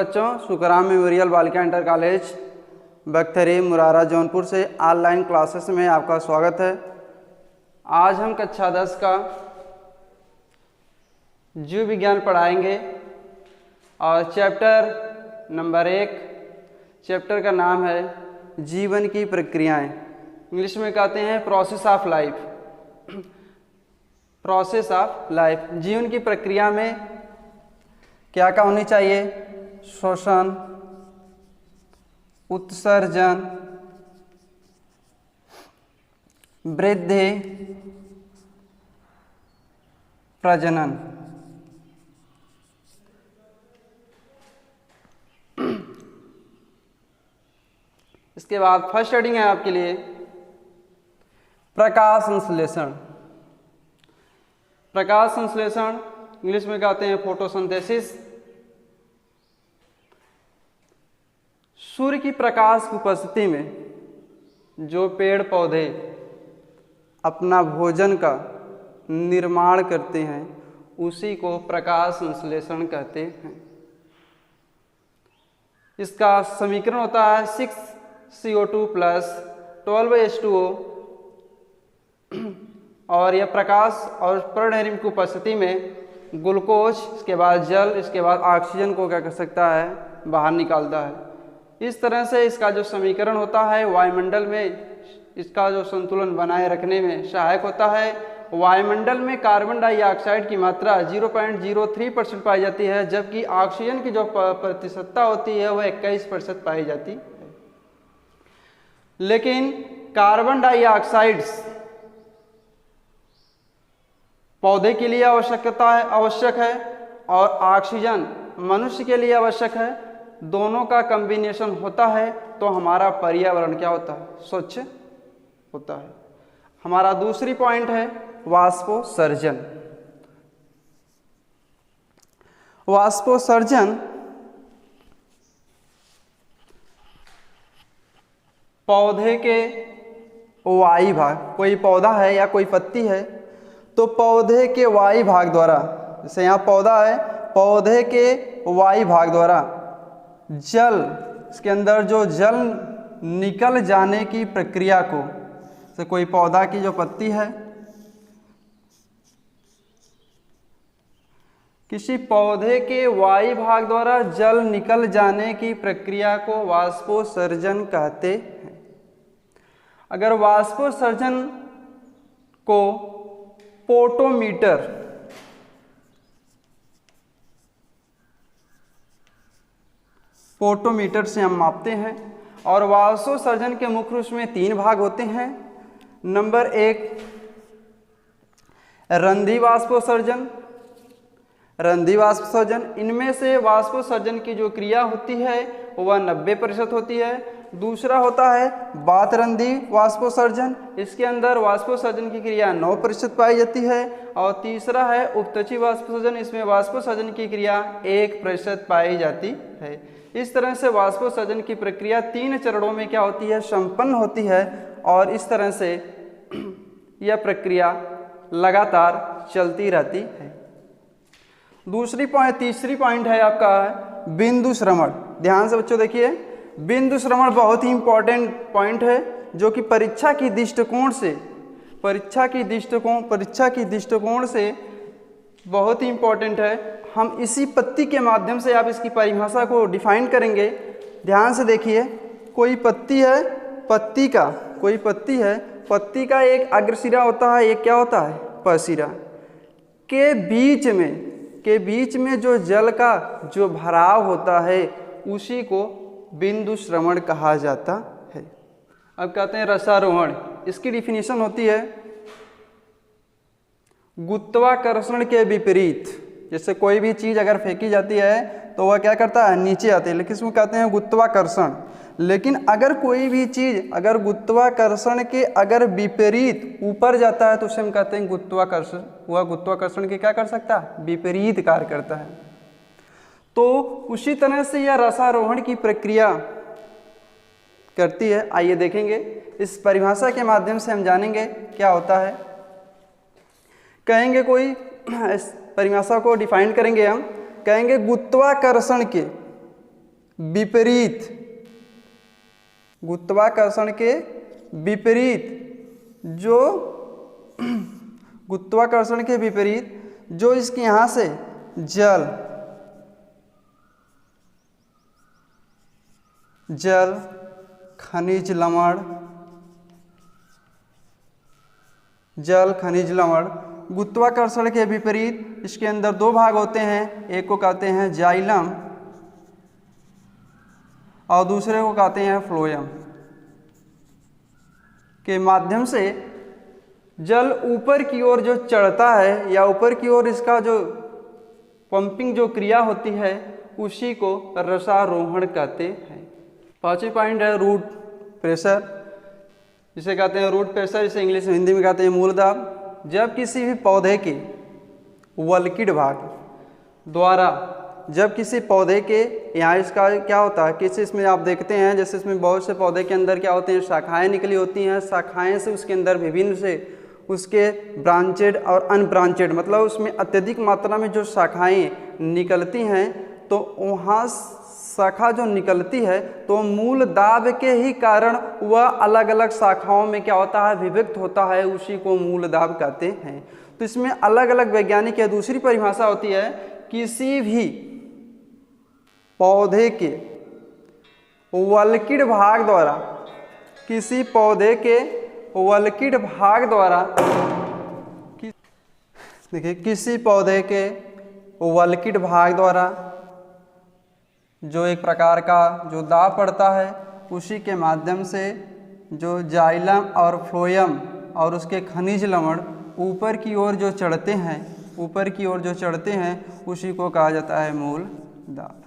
बच्चों, सुखराम मेमोरियल बालिका inter college बख्तरी मुरारा Jaunpur से ऑनलाइन क्लासेस में आपका स्वागत है। आज हम कक्षा 10 का जीव विज्ञान पढ़ाएंगे और चैप्टर नंबर 1, चैप्टर का नाम है जीवन की प्रक्रियाएं। इंग्लिश में कहते हैं process of life. Process of life, जीवन की प्रक्रिया में क्या क्या होनी चाहिए? श्वसन, उत्सर्जन, वृद्धि, प्रजनन। इसके बाद फर्स्ट हेडिंग है आपके लिए प्रकाश संश्लेषण। प्रकाश संश्लेषण इंग्लिश में कहते हैं फोटोसिंथेसिस। सूर्य की प्रकाश की उपस्थिति में जो पेड़ पौधे अपना भोजन का निर्माण करते हैं उसी को प्रकाश संश्लेषण कहते हैं। इसका समीकरण होता है 6CO2 + 12H2O और यह प्रकाश और पर्णहरिम की उपस्थिति में ग्लूकोज, इसके बाद जल, इसके बाद ऑक्सीजन को क्या कर सकता है? बाहर निकालता है। इस तरह से इसका जो समीकरण होता है वायुमंडल में इसका जो संतुलन बनाए रखने में सहायक होता है। वायुमंडल में कार्बन डाइऑक्साइड की मात्रा 0.03% पाई जाती है, जबकि ऑक्सीजन की जो प्रतिशतता होती है वह 21% पाई जाती है। लेकिन कार्बन डाइऑक्साइड पौधे के लिए आवश्यक है और ऑक्सीजन मनुष्य के लिए आवश्यक है। दोनों का कॉम्बिनेशन होता है तो हमारा पर्यावरण क्या होता है? स्वच्छ होता है। हमारा दूसरी पॉइंट है वाष्पोत्सर्जन। वाष्पोत्सर्जन पौधे के वायु भाग, कोई पौधा है या कोई पत्ती है तो पौधे के वायु भाग द्वारा, जैसे यहाँ पौधा है, पौधे के वायु भाग द्वारा जल, इसके अंदर जो जल निकल जाने की प्रक्रिया को, जैसे कोई पौधा की जो पत्ती है, किसी पौधे के वायु भाग द्वारा जल निकल जाने की प्रक्रिया को वाष्पोत्सर्जन कहते हैं। अगर वाष्पोत्सर्जन को पोटोमीटर से हम मापते हैं और वाष्पोत्सर्जन के मुख्य रूप में 3 भाग होते हैं। नंबर 1 रंध्री वाष्पोत्सर्जन। रंध्री वाष्पोत्सर्जन, इनमें से वाष्पोत्सर्जन की जो क्रिया होती है वह 90% होती है। दूसरा होता है बातरंध्री वाष्पोत्सर्जन, इसके अंदर वाष्पोत्सर्जन की क्रिया 9% पाई जाती है। और तीसरा है उपत्वची वाष्पोत्सर्जन, इसमें वाष्पोत्सर्जन की क्रिया 1% पाई जाती है। इस तरह से वाष्पोत्सर्जन की प्रक्रिया 3 चरणों में क्या होती है? संपन्न होती है और इस तरह से यह प्रक्रिया लगातार चलती रहती है। तीसरी पॉइंट है आपका बिंदु श्रवण। ध्यान से बच्चों देखिए, बिंदु श्रवण बहुत ही इंपॉर्टेंट पॉइंट है जो कि परीक्षा की दृष्टिकोण से बहुत ही इंपॉर्टेंट है। हम इसी पत्ती के माध्यम से आप इसकी परिभाषा को डिफाइन करेंगे। ध्यान से देखिए, कोई पत्ती है, पत्ती का एक अग्रसिरा होता है, एक क्या होता है? पसिरा। के बीच में जो जल का जो भराव होता है उसी को बिंदु श्रवण कहा जाता है। अब कहते हैं रसारोहण। इसकी डिफिनीशन होती है गुरुत्वाकर्षण के विपरीत। जैसे कोई भी चीज़ अगर फेंकी जाती है तो वह क्या करता है? नीचे आती है, लेकिन इसमें कहते हैं गुरुत्वाकर्षण। लेकिन अगर कोई भी चीज़ अगर गुरुत्वाकर्षण के अगर विपरीत ऊपर जाता है तो उसे हम कहते हैं गुरुत्वाकर्षण। वह गुरुत्वाकर्षण के क्या कर सकता है? विपरीत कार्य करता है। तो उसी तरह से यह रसारोहण की प्रक्रिया करती है। आइए देखेंगे, इस परिभाषा के माध्यम से हम जानेंगे क्या होता है। कहेंगे कोई इस परिभाषा को डिफाइन करेंगे, हम कहेंगे गुरुत्वाकर्षण के विपरीत, गुरुत्वाकर्षण के विपरीत जो गुरुत्वाकर्षण के विपरीत जो इसके यहाँ से जल खनिज लवण, जल खनिज लवण, गुरुत्वाकर्षण के विपरीत इसके अंदर दो भाग होते हैं, एक को कहते हैं जाइलम और दूसरे को कहते हैं फ्लोएम, के माध्यम से जल ऊपर की ओर जो चढ़ता है या ऊपर की ओर इसका जो पंपिंग जो क्रिया होती है उसी को रसारोहण कहते हैं। पांचवी पॉइंट है रूट प्रेशर, जिसे कहते हैं रूट प्रेशर, इसे इंग्लिश में हिंदी में कहते हैं मूल दाब। जब किसी भी पौधे के वल्किड भाग द्वारा, जब किसी पौधे के यहाँ इसका क्या होता है कि इसमें आप देखते हैं जैसे इसमें बहुत से पौधे के अंदर क्या होते हैं, शाखाएं निकली होती हैं, शाखाएं से उसके अंदर विभिन्न से उसके ब्रांचेड और अनब्रांचेड, मतलब उसमें अत्यधिक मात्रा में जो शाखाएं निकलती हैं, तो वहाँ शाखा जो निकलती है तो मूल दाब के ही कारण वह अलग अलग शाखाओं में क्या होता है, विभक्त होता है, उसी को मूल दाब कहते हैं। तो इसमें अलग अलग वैज्ञानिक या दूसरी परिभाषा होती है, किसी भी पौधे के वल्किड भाग द्वारा, किसी पौधे के वल्किड भाग द्वारा, देखिए किसी पौधे के वल्किड भाग द्वारा जो एक प्रकार का जो दाब पड़ता है उसी के माध्यम से जो जाइलम और फ्लोएम और उसके खनिज लवण ऊपर की ओर जो चढ़ते हैं, ऊपर की ओर जो चढ़ते हैं उसी को कहा जाता है मूल दाब।